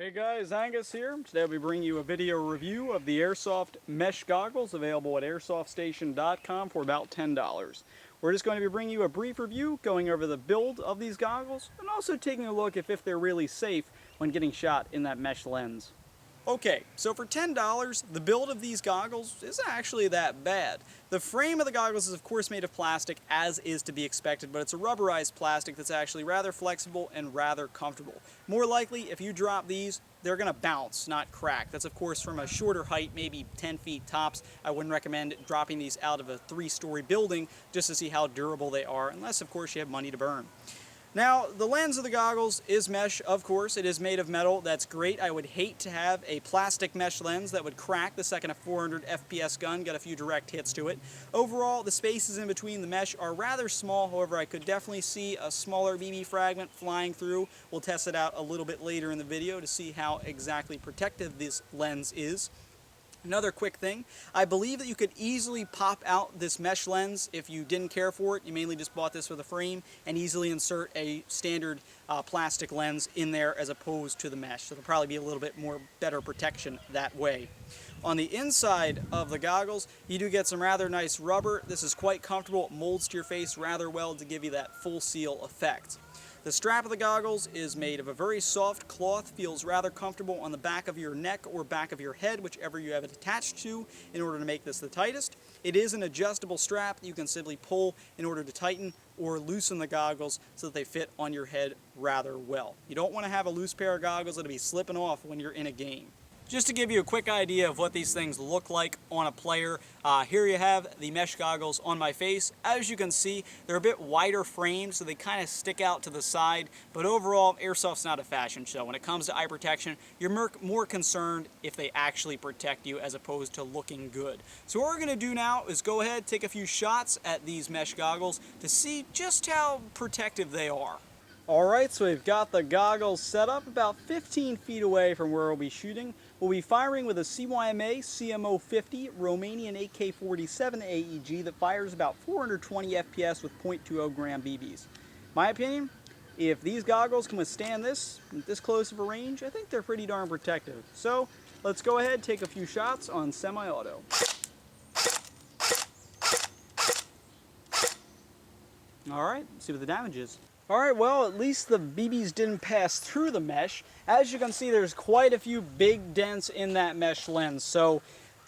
Hey guys, Angus here. Today I'll be bringing you a video review of the Airsoft mesh goggles available at airsoftStation.com for about $10. We're just going to be bringing you a brief review, going over the build of these goggles, and also taking a look at if they're really safe when getting shot in that mesh lens. Okay, so for $10, the build of these goggles isn't actually that bad. The frame of the goggles is of course made of plastic, as is to be expected, but it's a rubberized plastic that's actually rather flexible and rather comfortable. More likely, if you drop these, they're going to bounce, not crack. That's of course from a shorter height, maybe 10 feet tops. I wouldn't recommend dropping these out of a 3-story building just to see how durable they are, unless of course you have money to burn. Now, the lens of the goggles is mesh, of course. It is made of metal. That's great. I would hate to have a plastic mesh lens that would crack the second a 400 FPS gun got a few direct hits to it. Overall, the spaces in between the mesh are rather small. However, I could definitely see a smaller BB fragment flying through. We'll test it out a little bit later in the video to see how exactly protective this lens is. Another quick thing, I believe that you could easily pop out this mesh lens if you didn't care for it. You mainly just bought this with a frame, and easily insert a standard plastic lens in there as opposed to the mesh. So it'll probably be a little bit more better protection that way. On the inside of the goggles, you do get some rather nice rubber. This is quite comfortable. It molds to your face rather well to give you that full seal effect. The strap of the goggles is made of a very soft cloth, feels rather comfortable on the back of your neck or back of your head, whichever you have it attached to, in order to make this the tightest. It is an adjustable strap you can simply pull in order to tighten or loosen the goggles so that they fit on your head rather well. You don't want to have a loose pair of goggles that'll be slipping off when you're in a game. Just to give you a quick idea of what these things look like on a player, here you have the mesh goggles on my face. As you can see, they're a bit wider framed, so they kind of stick out to the side, but overall, Airsoft's not a fashion show. When it comes to eye protection, you're more concerned if they actually protect you as opposed to looking good. So what we're going to do now is go ahead, take a few shots at these mesh goggles to see just how protective they are. Alright, so we've got the goggles set up about 15 feet away from where we'll be shooting. We'll be firing with a CYMA CMO50 Romanian AK-47 AEG that fires about 420 FPS with .20 gram BBs. My opinion, if these goggles can withstand this close of a range, I think they're pretty darn protective. So let's go ahead and take a few shots on semi-auto. Alright, let's see what the damage is. Alright, well, at least the BBs didn't pass through the mesh. As you can see, there's quite a few big dents in that mesh lens. So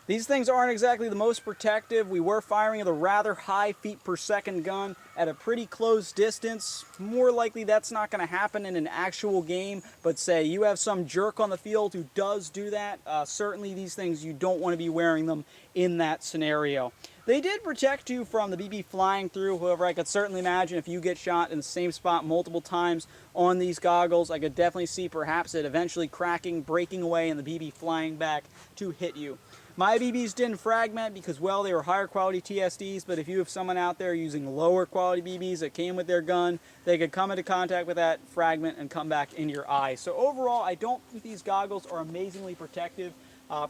these things aren't exactly the most protective. We were firing at a rather high feet per second gun at a pretty close distance. More likely that's not going to happen in an actual game, but say you have some jerk on the field who does do that, certainly these things, you don't want to be wearing them in that scenario. They did protect you from the BB flying through. However, I could certainly imagine if you get shot in the same spot multiple times on these goggles, I could definitely see perhaps it eventually cracking, breaking away, and the BB flying back to hit you. My BBs didn't fragment because, well, they were higher quality TSDs, but if you have someone out there using lower quality BBs that came with their gun, they could come into contact with that fragment and come back in your eye. So overall, I don't think these goggles are amazingly protective.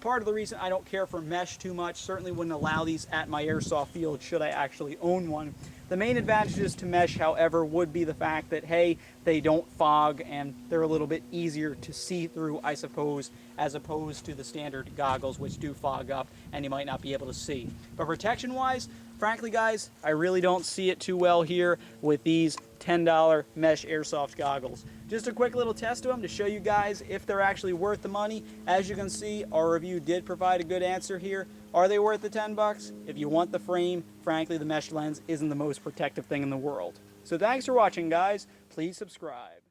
Part of the reason I don't care for mesh too much, certainly wouldn't allow these at my airsoft field should I actually own one. The main advantages to mesh, however, would be the fact that, hey, they don't fog and they're a little bit easier to see through, I suppose, as opposed to the standard goggles, which do fog up and you might not be able to see. But protection-wise, frankly, guys, I really don't see it too well here with these $10 mesh airsoft goggles. Just a quick little test of them to show you guys if they're actually worth the money. As you can see, our review did provide a good answer here. Are they worth the 10 bucks? If you want the frame, frankly, the mesh lens isn't the most protective thing in the world. So thanks for watching, guys. Please subscribe.